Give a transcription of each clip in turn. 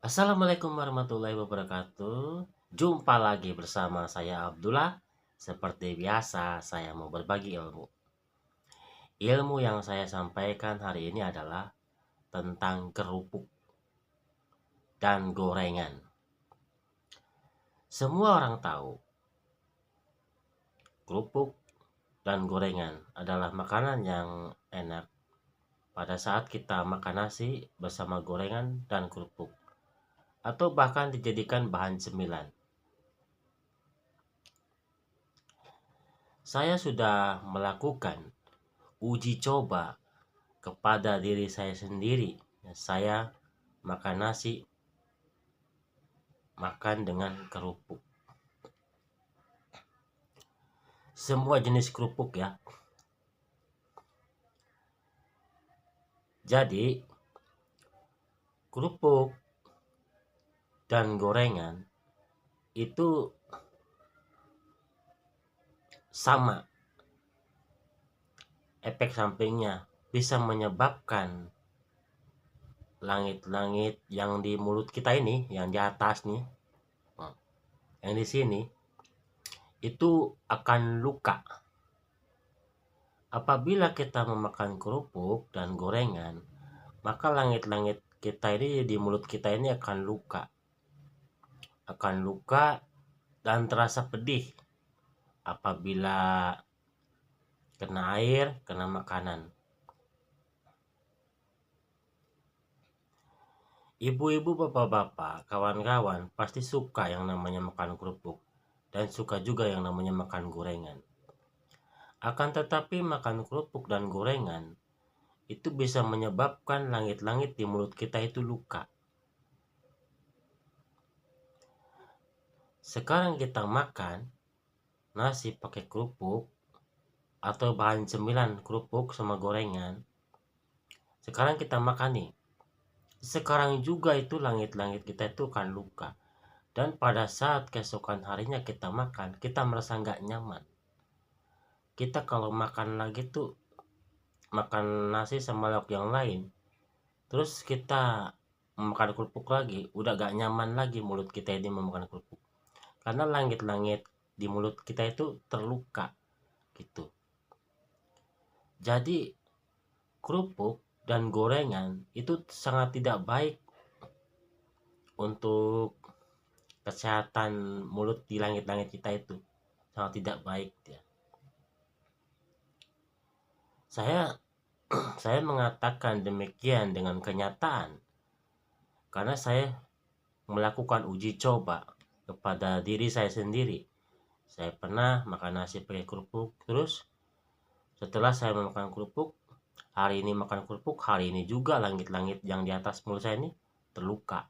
Assalamualaikum warahmatullahi wabarakatuh. Jumpa lagi bersama saya Abdullah. Seperti biasa, saya mau berbagi ilmu. Ilmu yang saya sampaikan hari ini adalah tentang kerupuk dan gorengan. Semua orang tahu kerupuk dan gorengan adalah makanan yang enak pada saat kita makan nasi bersama gorengan dan kerupuk, atau bahkan dijadikan bahan cemilan. Saya sudah melakukan uji coba kepada diri saya sendiri. Saya makan nasi, makan dengan kerupuk. Semua jenis kerupuk ya. Jadi, kerupuk dan gorengan itu sama. Efek sampingnya bisa menyebabkan langit-langit yang di mulut kita ini, yang di atas nih, yang di sini, itu akan luka. Apabila kita memakan kerupuk dan gorengan, maka langit-langit kita ini di mulut kita ini akan luka. Akan luka dan terasa pedih apabila kena air, kena makanan. Ibu-ibu, bapak-bapak, kawan-kawan pasti suka yang namanya makan kerupuk dan suka juga yang namanya makan gorengan. Akan tetapi makan kerupuk dan gorengan itu bisa menyebabkan langit-langit di mulut kita itu luka. Sekarang kita makan nasi pakai kerupuk atau bahan cemilan kerupuk sama gorengan. Sekarang kita makan nih. Sekarang juga itu langit-langit kita itu akan luka. Dan pada saat keesokan harinya kita makan, kita merasa nggak nyaman. Kita kalau makan lagi tuh, makan nasi sama lauk yang lain, terus kita makan kerupuk lagi, udah gak nyaman lagi mulut kita ini memakan kerupuk. Karena langit-langit di mulut kita itu terluka gitu. Jadi kerupuk dan gorengan itu sangat tidak baik untuk kesehatan mulut di langit-langit kita itu. Sangat tidak baik ya. Saya mengatakan demikian dengan kenyataan karena saya melakukan uji coba kepada diri saya sendiri. Saya pernah makan nasi pakai kerupuk, terus setelah saya makan kerupuk, hari ini makan kerupuk, hari ini juga langit-langit yang di atas mulut saya ini terluka.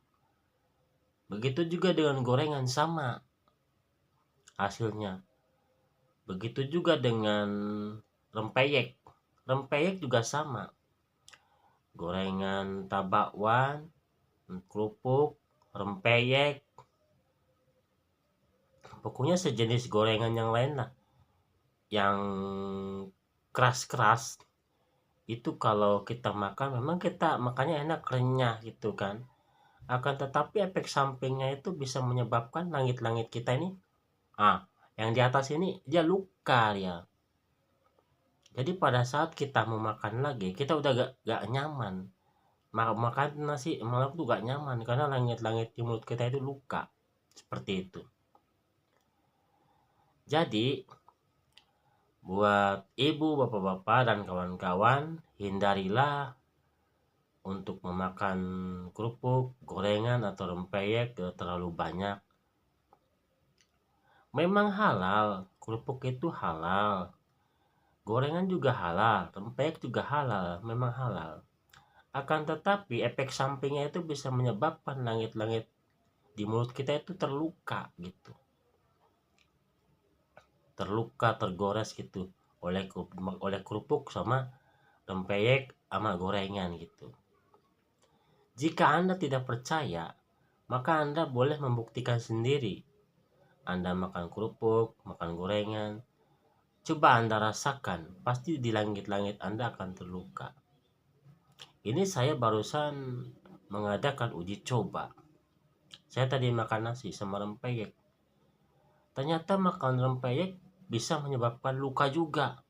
Begitu juga dengan gorengan, sama hasilnya. Begitu juga dengan rempeyek. Rempeyek juga sama. Gorengan tabakwan, kerupuk, rempeyek, pokoknya sejenis gorengan yang lain lah, yang keras-keras, itu kalau kita makan memang kita makannya enak, renyah gitu kan. Akan tetapi efek sampingnya itu bisa menyebabkan langit-langit kita ini, yang di atas ini dia luka ya. Jadi pada saat kita mau makan lagi, kita udah gak nyaman. Makan nasi malam tuh gak nyaman karena langit-langit di mulut kita itu luka. Seperti itu. Jadi buat ibu, bapak-bapak, dan kawan-kawan, hindarilah untuk memakan kerupuk, gorengan, atau rempeyek terlalu banyak. Memang halal, kerupuk itu halal, gorengan juga halal, rempeyek juga halal, memang halal. Akan tetapi efek sampingnya itu bisa menyebabkan langit-langit di mulut kita itu terluka gitu. Terluka, tergores gitu oleh kerupuk sama rempeyek sama gorengan gitu. Jika Anda tidak percaya, maka Anda boleh membuktikan sendiri. Anda makan kerupuk, makan gorengan, coba Anda rasakan, pasti di langit-langit Anda akan terluka. Ini saya barusan mengadakan uji coba. Saya tadi makan nasi sama rempeyek. Ternyata makan rempeyek bisa menyebabkan luka juga.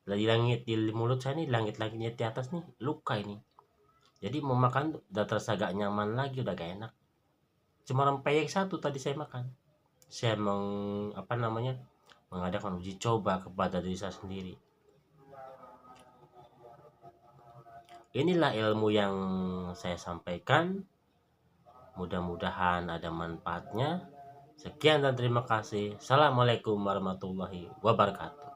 Di langit di mulut saya nih, langit-langitnya di atas nih luka ini. Jadi mau makan udah terasa gak nyaman lagi, udah gak enak. Cuma rempeyek satu tadi saya makan. Saya mengadakan uji coba kepada diri saya sendiri. Inilah ilmu yang saya sampaikan. Mudah-mudahan ada manfaatnya. Sekian dan terima kasih. Assalamualaikum warahmatullahi wabarakatuh.